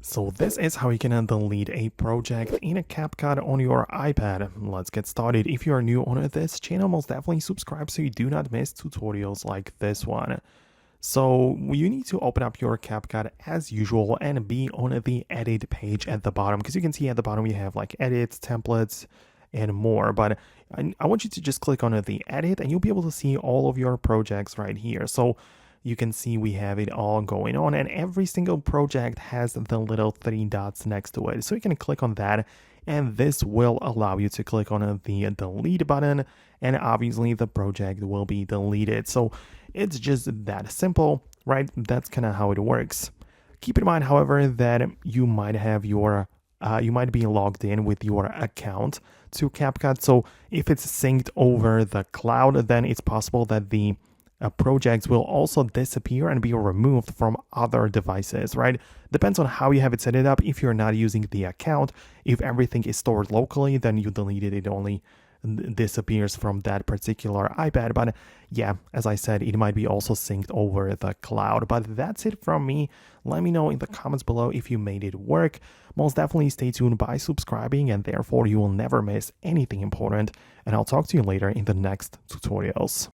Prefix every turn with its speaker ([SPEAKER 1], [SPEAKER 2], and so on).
[SPEAKER 1] So this is how you can delete a project in a Capcut on your iPad. Let's get started. If you are new on this channel, most definitely subscribe so you do not miss tutorials like this one. So you need to open up your Capcut as usual and be on the edit page at the bottom, because you can see at the bottom you have like edits, templates, and more. But I want you to just click on the edit and you'll be able to see all of your projects right here. So you can see we have it all going on, and every single project has the little three dots next to it. So you can click on that, and this will allow you to click on the delete button, and obviously the project will be deleted. So it's just that simple, right? That's kind of how it works. Keep in mind, however, that you might have your you might be logged in with your account to Capcut. So if it's synced over the cloud, then it's possible that the projects will also disappear and be removed from other devices, right? Depends on how you have it set it up. If you're not using the account, if everything is stored locally, then you delete it, it only disappears from that particular iPad. But yeah, as I said, it might be also synced over the cloud. But that's it from me. Let me know in the comments below if you made it work. Most definitely stay tuned by subscribing, and therefore you will never miss anything important. And I'll talk to you later in the next tutorials.